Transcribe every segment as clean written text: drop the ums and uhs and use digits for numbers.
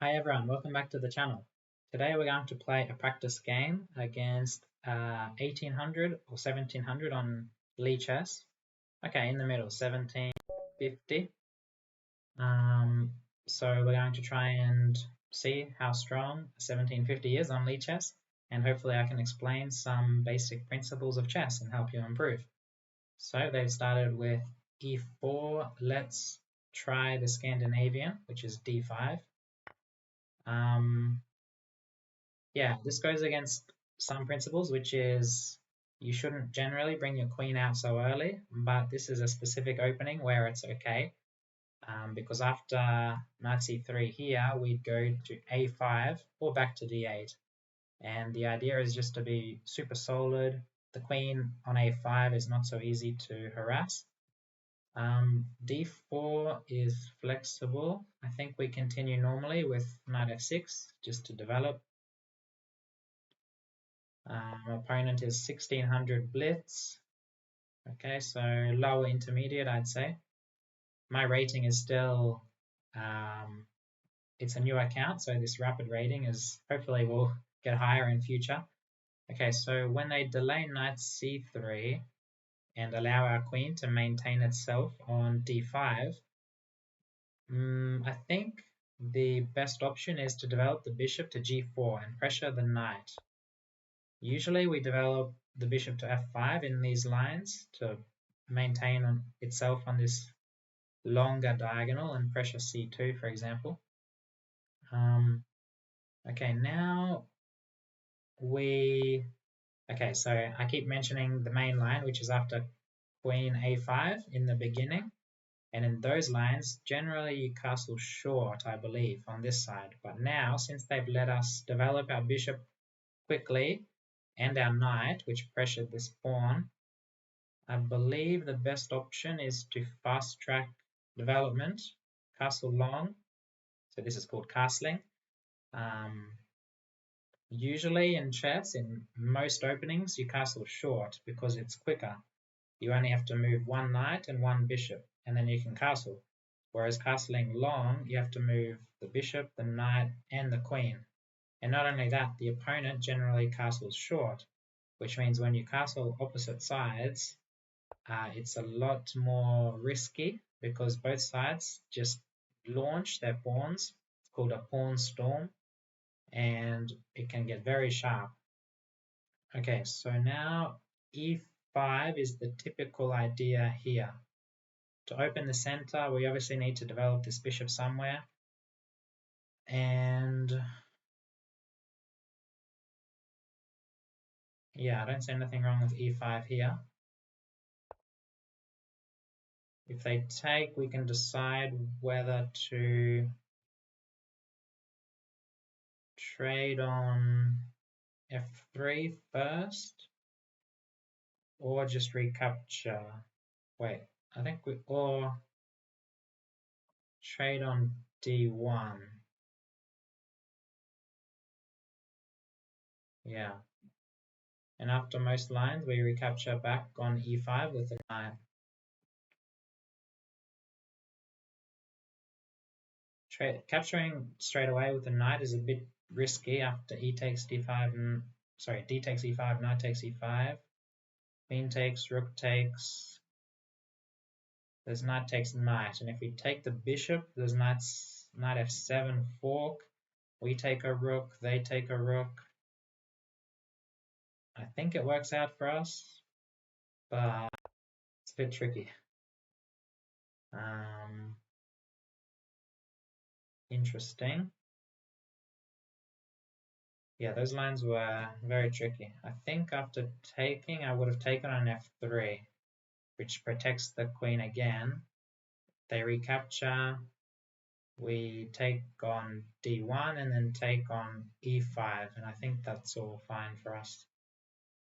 Hi everyone, welcome back to the channel. Today we're going to play a practice game against 1800 or 1700 on lichess. Okay, in the middle, 1750. So we're going to try and see how strong 1750 is on lichess, and hopefully I can explain some basic principles of chess and help you improve. So they've started with e4. Let's try the Scandinavian, which is d5. Yeah, this goes against some principles, which is you shouldn't generally bring your queen out so early, but this is a specific opening where it's okay. Because after knight c3 here, we'd go to a5 or back to d8. And the idea is just to be super solid. The queen on a5 is not so easy to harass. d4 is flexible. I think we continue normally with knight f6 just to develop. Opponent is 1600 blitz. Okay, so lower intermediate, I'd say. My rating is still, it's a new account, so this rapid rating is hopefully will get higher in future. Okay, so when they delay knight c3 and allow our queen to maintain itself on d5, I think the best option is to develop the bishop to g4 and pressure the knight. Usually we develop the bishop to f5 in these lines to maintain itself on this longer diagonal and pressure c2, for example. Okay, now okay, so I keep mentioning the main line, which is after queen a5 in the beginning. And in those lines, generally you castle short, I believe, on this side. But now, since they've let us develop our bishop quickly and our knight, which pressured this pawn, I believe the best option is to fast track development, castle long. So this is called castling. Usually in chess, in most openings, you castle short because it's quicker. You only have to move one knight and one bishop, and then you can castle. Whereas castling long, you have to move the bishop, the knight, and the queen. And not only that, the opponent generally castles short, which means when you castle opposite sides, it's a lot more risky because both sides just launch their pawns. It's called a pawn storm, and it can get very sharp. Okay, so now e5 is the typical idea here. To open the center, we obviously need to develop this bishop somewhere. And yeah, I don't see anything wrong with e5 here. If they take, we can decide whether to trade on f3 first or just recapture. Wait, I think or trade on d1. Yeah. And after most lines, we recapture back on e5 with the knight. Capturing straight away with the knight is a bit risky after e takes d5 and d takes e5, knight takes e5, queen takes, rook takes. There's knight takes knight, and if we take the bishop, there's knight f7 fork. We take a rook, they take a rook. I think it works out for us, but it's a bit tricky. Interesting. Yeah, those lines were very tricky. I think after taking, I would have taken on f3, which protects the queen again. They recapture, we take on d1 and then take on e5, and I think that's all fine for us.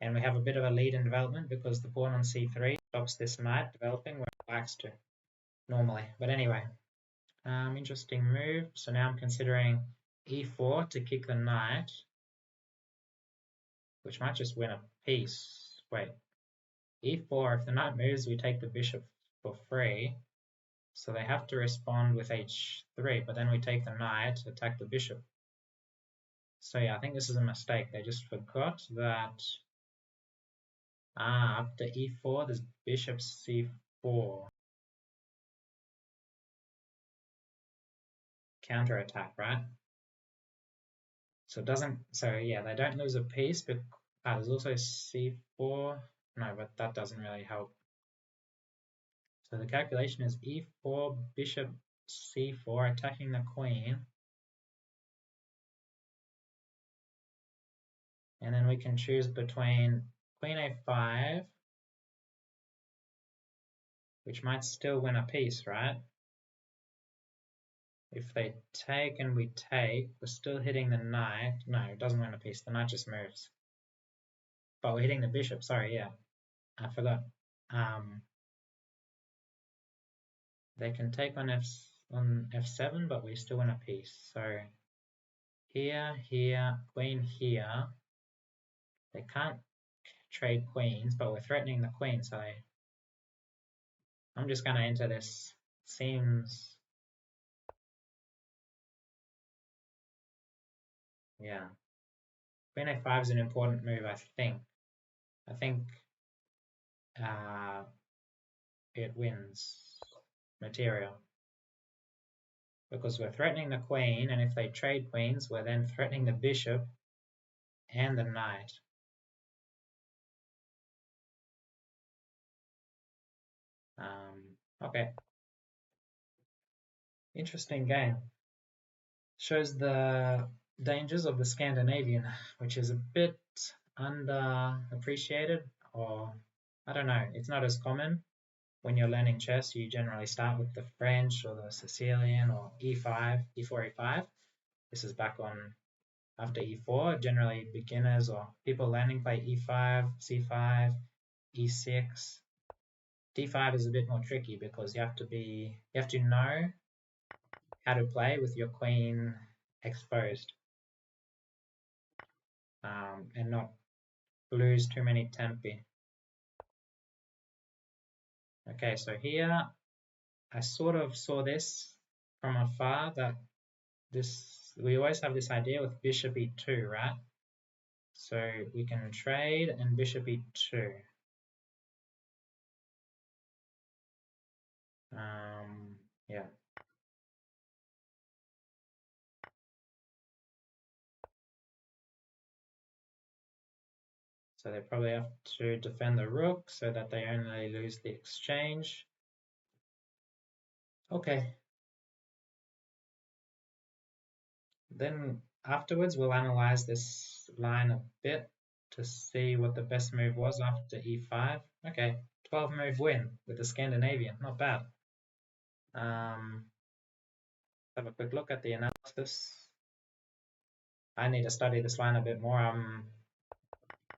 And we have a bit of a lead in development because the pawn on c3 stops this knight developing where it likes to normally. But anyway, interesting move. So now I'm considering e4 to kick the knight, which might just win a piece. Wait, e4, if the knight moves, we take the bishop for free. So they have to respond with h3, but then we take the knight, attack the bishop. So yeah, I think this is a mistake. They just forgot that after e4, there's bishop c4. Counterattack, right? So it doesn't, so yeah, they don't lose a piece, but there's also c4. No, but that doesn't really help. So the calculation is e4, bishop c4, attacking the queen. And then we can choose between queen a5, which might still win a piece, right? If they take and we take, we're still hitting the knight. No, it doesn't win a piece. The knight just moves. But we're hitting the bishop. Sorry, yeah. I forgot. They can take on f7, but we still win a piece. So here, queen here. They can't trade queens, but we're threatening the queen. So I'm just going to enter this. Seems, yeah. Queen a5 is an important move, I think. I think it wins material because we're threatening the queen, and if they trade queens, we're then threatening the bishop and the knight. Okay. Interesting game. Shows the dangers of the Scandinavian, which is a bit underappreciated, or I don't know, it's not as common. When you're learning chess, you generally start with the French or the Sicilian or e5, e4, e5. This is back on after e4. Generally, beginners or people learning play e5, c5, e6. d5 is a bit more tricky because you have to know how to play with your queen exposed, and not lose too many tempi. Okay, so here I sort of saw this from afar, that we always have this idea with bishop e2, right? So we can trade and bishop e2. Yeah. So they probably have to defend the rook so that they only lose the exchange. Okay. Then afterwards we'll analyze this line a bit to see what the best move was after e5. Okay, 12 move win with the Scandinavian, not bad. Have a quick look at the analysis. I need to study this line a bit more. I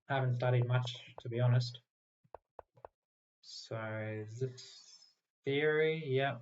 haven't studied much, to be honest. So this theory, yep,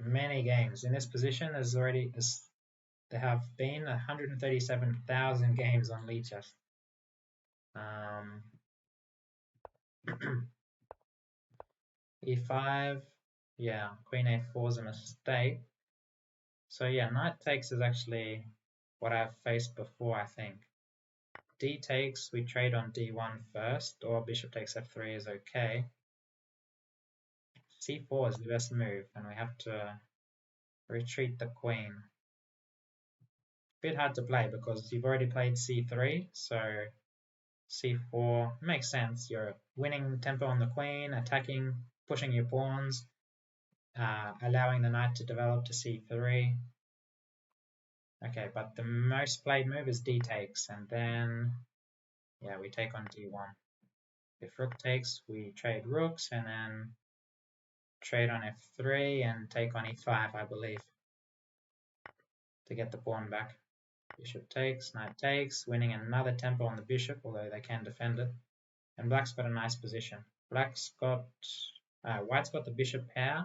many games. In this position, there have been 137,000 games on lichess. E5, yeah, queen a4 is a mistake. So yeah, knight takes is actually what I've faced before, I think. D takes, we trade on d1 first, or bishop takes f3 is okay. c4 is the best move, and we have to retreat the queen. Bit hard to play because you've already played c3, so c4 makes sense. You're winning tempo on the queen, attacking, pushing your pawns, allowing the knight to develop to c3. Okay, but the most played move is d takes, and then yeah, we take on d1. If rook takes, we trade rooks, and then trade on f3 and take on e5, I believe, to get the pawn back. Bishop takes, knight takes, winning another tempo on the bishop, although they can defend it. And black's got a nice position. White's got the bishop pair,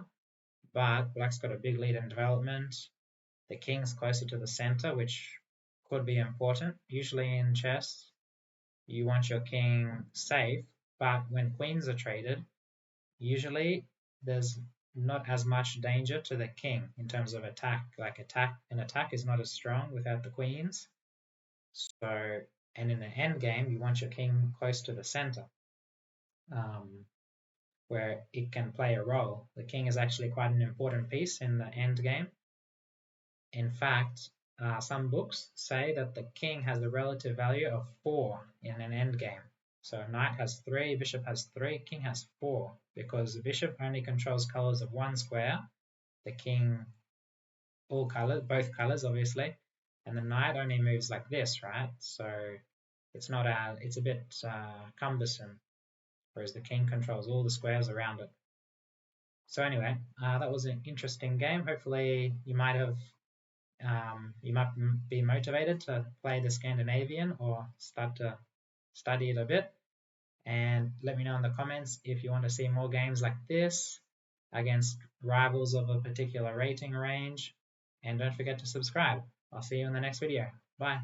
but black's got a big lead in development. The king's closer to the center, which could be important. Usually in chess, you want your king safe, but when queens are traded, usually there's not as much danger to the king in terms of attack. Like an attack is not as strong without the queens. So, and in the end game, you want your king close to the center, where it can play a role. The king is actually quite an important piece in the end game. In fact, some books say that the king has a relative value of 4 in an end game. So knight has 3, bishop has 3, king has 4, because the bishop only controls colors of one square, the king all colors, both colors obviously, and the knight only moves like this, right? So it's not it's a bit cumbersome, whereas the king controls all the squares around it. So anyway, that was an interesting game. Hopefully you might be motivated to play the Scandinavian or start to study it a bit. And let me know in the comments if you want to see more games like this against rivals of a particular rating range. And don't forget to subscribe. I'll see you in the next video. Bye.